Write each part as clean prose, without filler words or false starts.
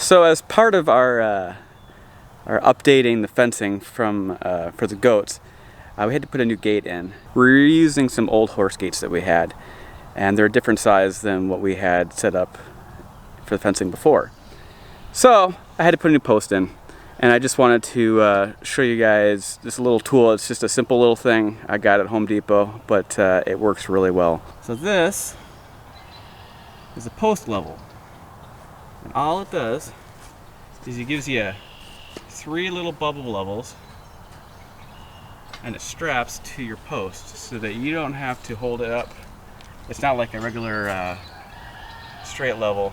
So as part of our updating the fencing from for the goats, we had to put a new gate in. We're reusing some old horse gates that we had, and they're a different size than what we had set up for the fencing before. So I had to put a new post in, and I just wanted to show you guys this little tool. It's just a simple little thing I got at Home Depot, but it works really well. So this is a post level. And all it does is it gives you 3 little bubble levels, and it straps to your post so that you don't have to hold it up. It's not like a regular straight level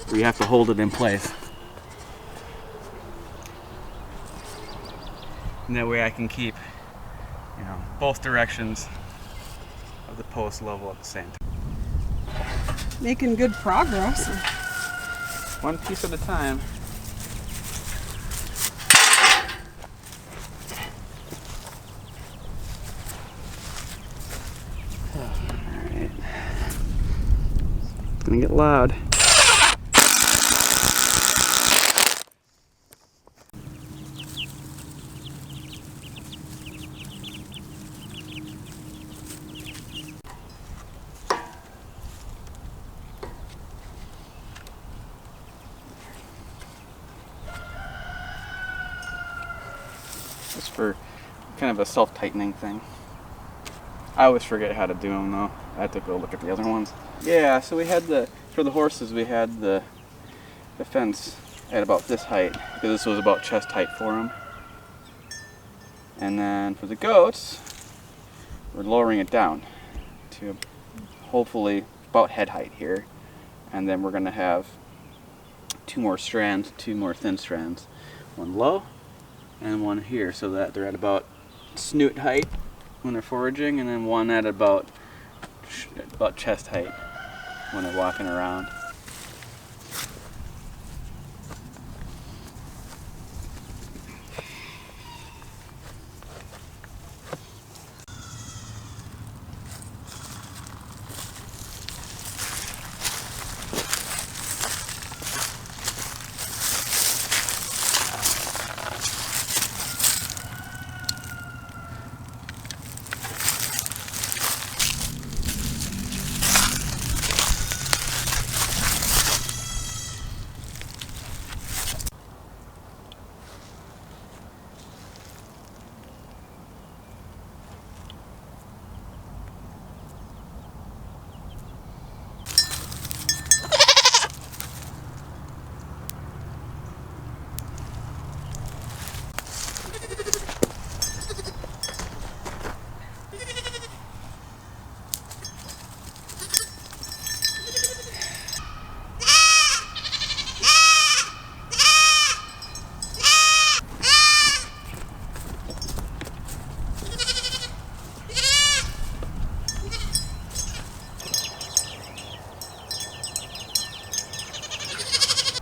where you have to hold it in place. And that way I can keep, both directions of the post level at the same time. Making good progress. One piece at a time. Alright. It's gonna get loud. Just for kind of a self-tightening thing. I always forget how to do them though. I have to go look at the other ones. Yeah, so we had for the horses we had the fence at about this height, because this was about chest height for them. And then for the goats, we're lowering it down to hopefully about head height here. And then we're gonna have 2 more strands, 2 more thin strands. One low and one here, so that they're at about snoot height when they're foraging, and then one at about chest height when they're walking around.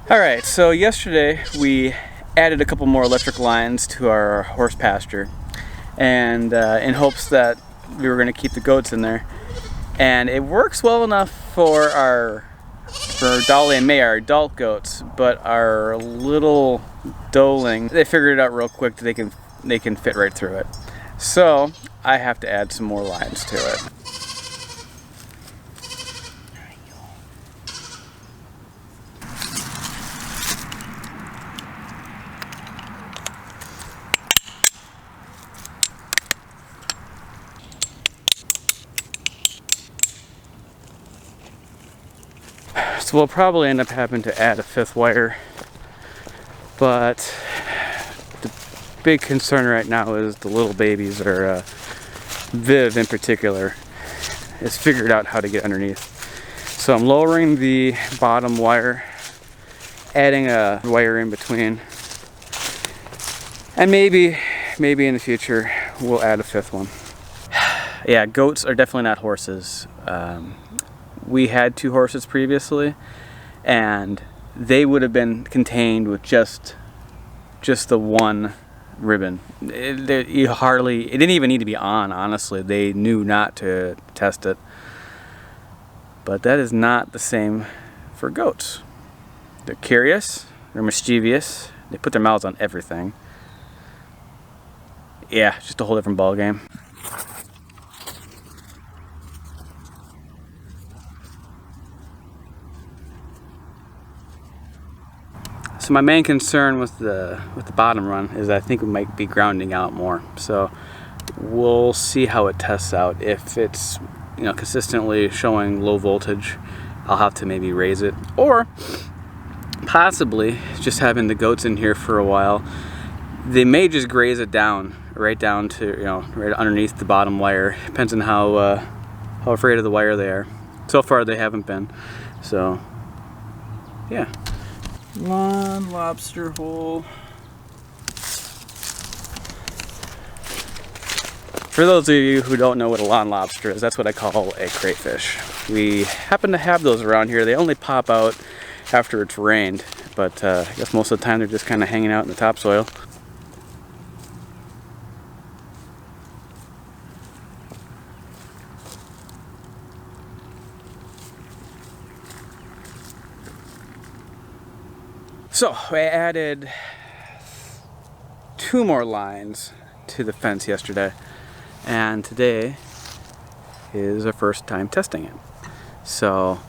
Alright, so yesterday we added a couple more electric lines to our horse pasture, and in hopes that we were going to keep the goats in there. And it works well enough for Dolly and May, our adult goats, but our little doeling, they figured it out real quick that they can fit right through it. So I have to add some more lines to it. So we'll probably end up having to add a 5th wire, but the big concern right now is the little babies, or Viv in particular, has figured out how to get underneath. So I'm lowering the bottom wire, adding a wire in between, and maybe in the future we'll add a 5th one. Yeah, goats are definitely not horses. We had 2 horses previously, and they would have been contained with just the one ribbon. It didn't even need to be on, honestly. They knew not to test it. But that is not the same for goats. They're curious, they're mischievous, they put their mouths on everything. Yeah, just a whole different ball game. So my main concern with the bottom run is I think it might be grounding out more. So we'll see how it tests out. If it's, you know, consistently showing low voltage, I'll have to maybe raise it, or possibly just having the goats in here for a while, they may just graze it down, right down to, you know, right underneath the bottom wire. Depends on how afraid of the wire they are. So far they haven't been. So yeah. One lobster hole. For those of you who don't know what a lawn lobster is, that's what I call a crayfish. We happen to have those around here. They only pop out after it's rained, but I guess most of the time they're just kind of hanging out in the topsoil. So I added 2 more lines to the fence yesterday, and today is our first time testing it. So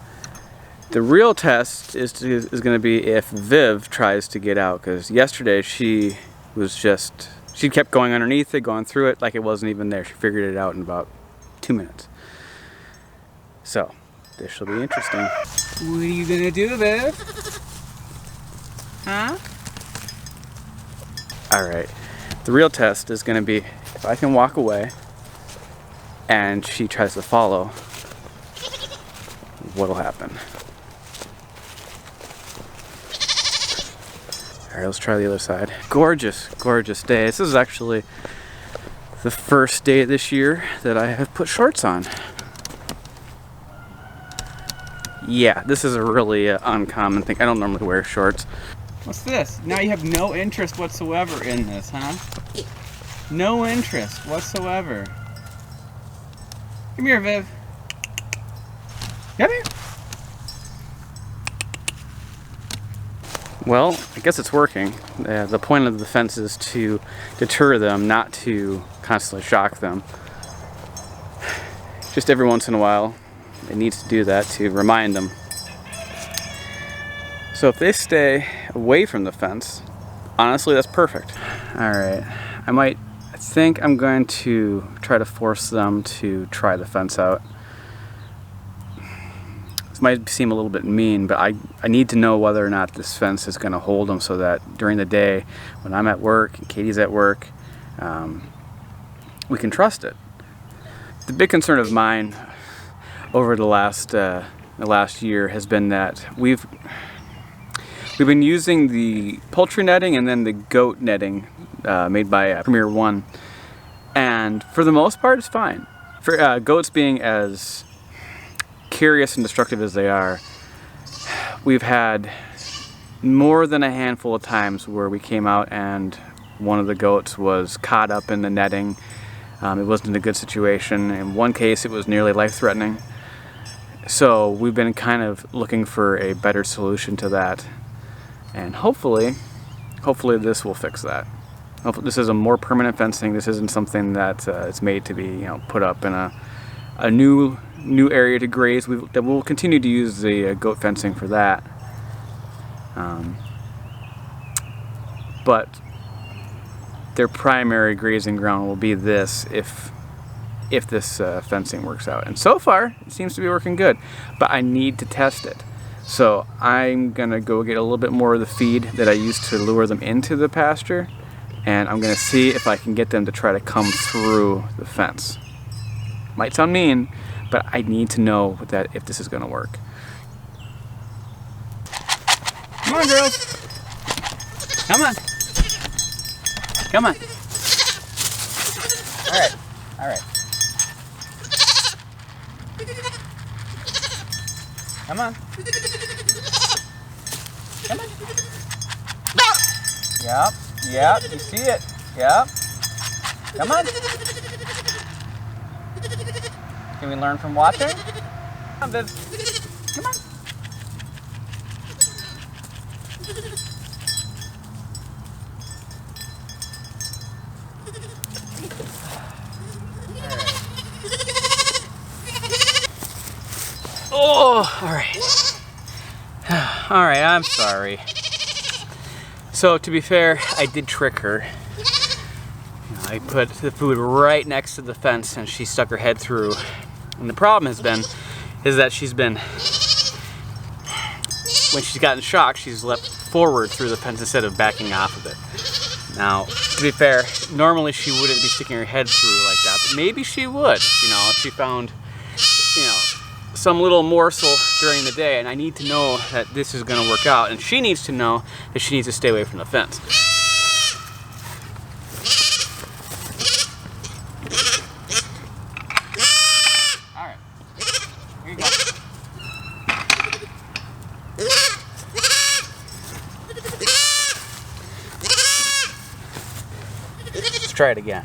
the real test is going to be if Viv tries to get out, because yesterday she kept going underneath it, going through it like it wasn't even there. She figured it out in about 2 minutes. So this shall be interesting. What are you gonna do, Viv? Huh? Alright, the real test is going to be if I can walk away and she tries to follow, what'll happen? Alright, let's try the other side. Gorgeous, gorgeous day. This is actually the first day this year that I have put shorts on. Yeah, this is a really uncommon thing. I don't normally wear shorts. What's this? Now you have no interest whatsoever in this, huh? No interest whatsoever. Come here, Viv. Come here. Well, I guess it's working. The point of the fence is to deter them, not to constantly shock them. Just every once in a while, it needs to do that to remind them. So if they stay away from the fence, honestly, that's perfect. All right, I think I'm going to try to force them to try the fence out. This might seem a little bit mean, but I need to know whether or not this fence is going to hold them so that during the day, when I'm at work and Katie's at work, we can trust it. The big concern of mine over the last year has been that we've been using the poultry netting and then the goat netting made by Premier One, and for the most part it's fine. For goats being as curious and destructive as they are, we've had more than a handful of times where we came out and one of the goats was caught up in the netting. It wasn't a good situation. In one case it was nearly life-threatening. So we've been kind of looking for a better solution to that. And hopefully this will fix that. Hopefully this is a more permanent fencing. This isn't something that it's made to be, you know, put up in a new area to graze. We'll continue to use the goat fencing for that. But their primary grazing ground will be this if this fencing works out. And so far it seems to be working good, but I need to test it. So I'm gonna go get a little bit more of the feed that I used to lure them into the pasture, and I'm gonna see if I can get them to try to come through the fence. Might sound mean, but I need to know that if this is gonna work. Come on, girls. Come on. Come on. All right. All right. Come on. Come on. Yep. Yep. You see it. Yep. Come on. Can we learn from watching? Come on, Viv. Come on. Alright, I'm sorry. So, to be fair, I did trick her. I put the food right next to the fence and she stuck her head through. And the problem has been, is that she's been, when she's gotten shocked, she's leapt forward through the fence instead of backing off of it. Now, to be fair, normally she wouldn't be sticking her head through like that, but maybe she would, you know, if she found, you know, some little morsel during the day, and I need to know that this is going to work out, and she needs to know that she needs to stay away from the fence. Alright, here you go. Let's try it again.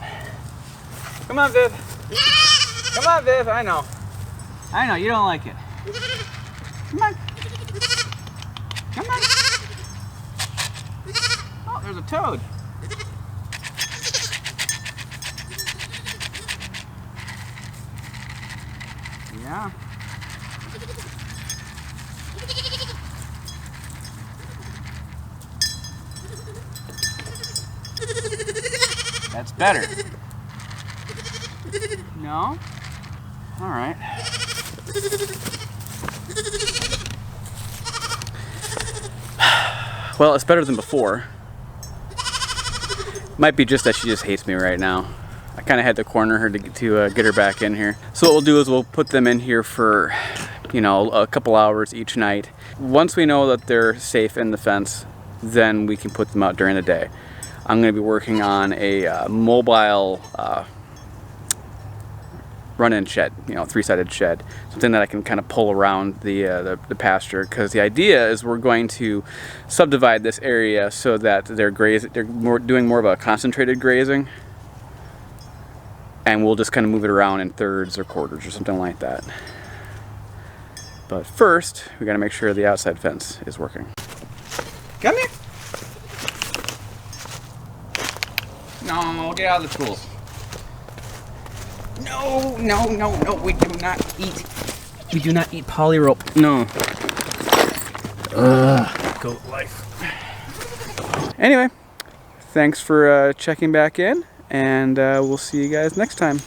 Come on, Viv. Come on, Viv, I know, you don't like it. Come on. Come on. Oh, there's a toad. Yeah. That's better. No? All right. Well, it's better than before. Might be just that she just hates me right now. I kind of had to corner her to get her back in here. So what we'll do is we'll put them in here for, you know, a couple hours each night. Once we know that they're safe in the fence, then we can put them out during the day. I'm going to be working on a mobile run-in shed, you know, three-sided shed, something that I can kind of pull around the pasture, because the idea is we're going to subdivide this area so that they're doing more of a concentrated grazing, and we'll just kind of move it around in thirds or quarters or something like that. But first, we got to make sure the outside fence is working. Come here. No, get out of the tools. No, no, no, no, we do not eat poly rope. No. Goat life. Anyway, thanks for checking back in, and we'll see you guys next time.